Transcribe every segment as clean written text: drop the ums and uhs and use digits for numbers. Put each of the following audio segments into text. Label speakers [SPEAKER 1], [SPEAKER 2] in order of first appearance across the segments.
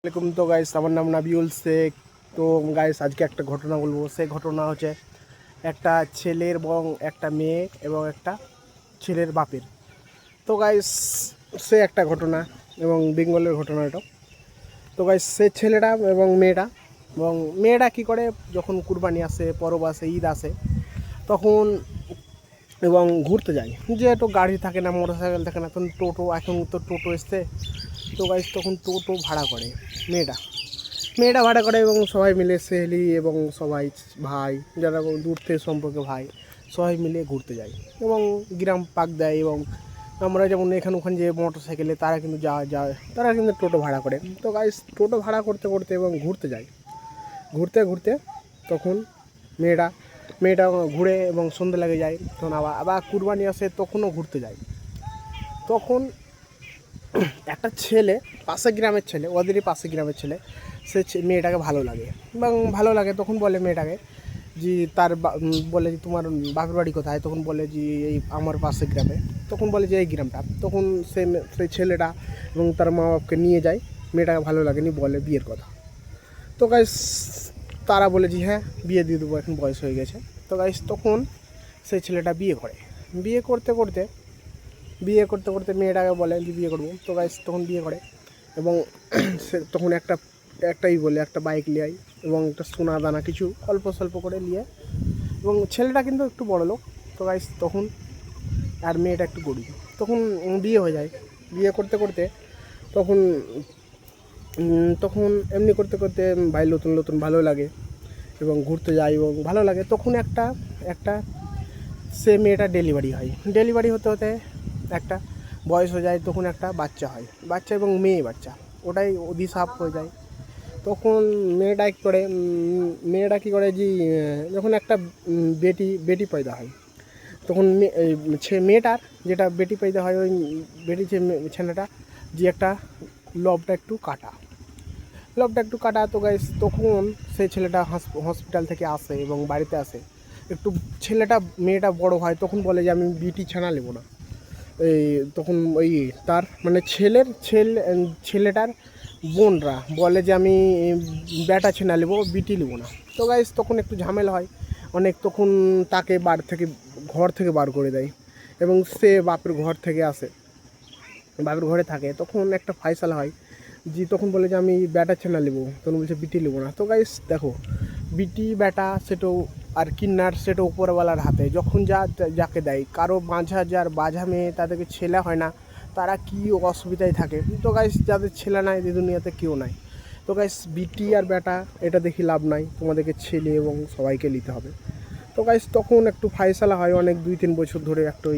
[SPEAKER 1] আসসালামু আলাইকুম। তো গাইস, আমার নাম নাবিউল শেখ। তো গাইস, আজকে একটা ঘটনা বলবো। সেই ঘটনা হচ্ছে একটা ছেলের এবং একটা মেয়ে এবং একটা ছেলের বাপের। তো গাইস, সে একটা ঘটনা এবং বেঙ্গলের ঘটনা এটা। তো গাইস, সে ছেলেটা এবং মেয়েটা কী করে, যখন কুরবানি আসে, পরব আসে, ঈদ আসে, তখন এবং ঘুরতে যায়। যেহেতু গাড়ি থাকে না, মোটর সাইকেল থাকে না, তখন এখন তো টোটো এসছে। তো গাইস, তখন টোটো ভাড়া করে মেয়েটা মেয়েটা ভাড়া করে এবং সবাই মিলে সেহেলি এবং সবাই ভাই, যারা দূর থেকে সম্পর্কে ভাই, সবাই মিলে ঘুরতে যায় এবং গ্রাম পাক দেয়। এবং আমরা যেমন এখানে ওখানে যে মোটর সাইকেলে, তারা কিন্তু যায়, তারা কিন্তু টোটো ভাড়া করে। তো গাইস, টোটো ভাড়া করতে করতে এবং ঘুরতে যায়, ঘুরতে ঘুরতে তখন মেয়েটা মেয়েটা ঘুরে এবং সন্ধে লেগে যায়। তখন আবার আবার কুরবানি আসে, তখনও ঘুরতে যায়। তখন একটা ছেলে, পাশের গ্রামের ছেলে, ওদেরই পাশের গ্রামের ছেলে, সে মেয়েটাকে ভালো লাগে এবং ভালো লাগে। তখন বলে মেয়েটাকে যে বলে যে তোমার বাপের বাড়ি কোথায়? তখন বলে যে এই আমার পাশের গ্রামে। তখন বলে যে এই গ্রামটা। তখন সেই ছেলেটা এবং তার মা বাপকে নিয়ে যায়। মেয়েটাকে ভালো লাগেনি, বলে বিয়ের কথা। তো গাইস, তারা বলে যে হ্যাঁ, বিয়ে দিয়ে দেবো, এখন বয়স হয়ে গেছে। তো গাইস, তখন সেই ছেলেটা বিয়ে করে। বিয়ে করতে করতে মেয়েটাকে বলে যে বিয়ে করবো। তো গাইস, তখন বিয়ে করে এবং সে তখন একটাই বলে একটা বাইক নিয়ে আয় এবং একটা সোনা দানা কিছু অল্প স্বল্প করে নিয়ে। এবং ছেলেটা কিন্তু একটু বড় লোক। তো গাইস, তখন আর মেয়েটা একটু গরিব। তখন বিয়ে হয়ে যায়। বিয়ে করতে করতে তখন তখন এমনি করতে করতে ভাই নতুন নতুন ভালো লাগে এবং ঘুরতে যায় এবং ভালো লাগে। তখন একটা একটা সে মেয়েটা ডেলিভারি হয়। ডেলিভারি হতে হতে একটা বয়স হয়ে যায়। তখন একটা বাচ্চা হয়, বাচ্চা এবং মেয়ে বাচ্চা, ওটাই অভিশাপ হয়ে যায়। তখন মেয়েটা কী করে যে যখন একটা বেটি পয়দা হয়, তখন মেয়েটার যেটা বেটি পয়দা হয়, ওই ছেলেটা যে একটা লবটা একটু কাটা। তো গাইস, তখন সেই ছেলেটা হসপিটাল থেকে আসে এবং বাড়িতে আসে। একটু মেয়েটা বড় হয়, তখন বলে যে আমি বিটি ছানা নেবো না। এই তখন ওই তার মানে ছেলেটার বোনরা বলে যে আমি ব্যাটা ছেনা নেবো, বিটি নেবো না। তো গাইস, তখন একটু ঝামেলা হয় অনেক। তখন তাকে ঘর থেকে বার করে দেয় এবং সে বাপের ঘরে থাকে। তখন একটা ফাইসালা হয় যে তখন বলে যে আমি ব্যাটা ছেনা নেবো, তখন বলছে বিটি নেবো না। তো গাইস, দেখো, বিটি ব্যাটা সেটাও আর কিন্নার, সেটা উপরওয়ালার হাতে। যখন যাকে দেয়, কারো বাঝা মেয়ে, তাদেরকে ছেলে হয় না, তারা কী অসুবিধায় থাকে। তো গাইস, যাদের ছেলে নাই, এই দুনিয়াতে কেউ নাই। তো গাইস, বিটি আর ব্যাটা এটা দেখি লাভ নাই, তোমাদেরকে ছেলে এবং সবাইকে নিতে হবে। তো গাইস, তখন একটু ফাইসালা হয় অনেক, 2-3 বছর ধরে একটা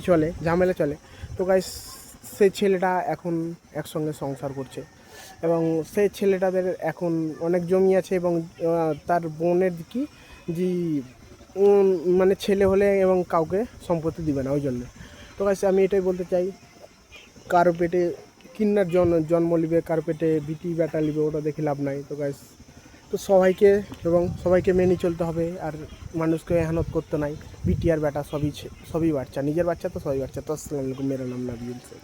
[SPEAKER 1] চলে, ঝামেলা চলে। তো গাইস, সেই ছেলেটা এখন একসঙ্গে সংসার করছে এবং সেই ছেলেটাদের এখন অনেক জমি আছে এবং তার বোনের কি যে মানে ছেলে হলে এবং কাউকে সম্পত্তি দিবে না ওই জন্য। তো গাইস, আমি এটাই বলতে চাই, কারো পেটে কিন্নার জন্ম নিবে, কারো পেটে বিটি ব্যাটা নিবে, ওটা দেখে লাভ নাই। তো গাইস, তো সবাইকে মেনে চলতে হবে আর মানুষকে এহানত করতে নাই। বিটি আর ব্যাটা সবই বাচ্চা, নিজের বাচ্চা তো সবই বাচ্চা। তো আসসালামু আলাইকুম, মেরা নাম নাবিউল শেখ।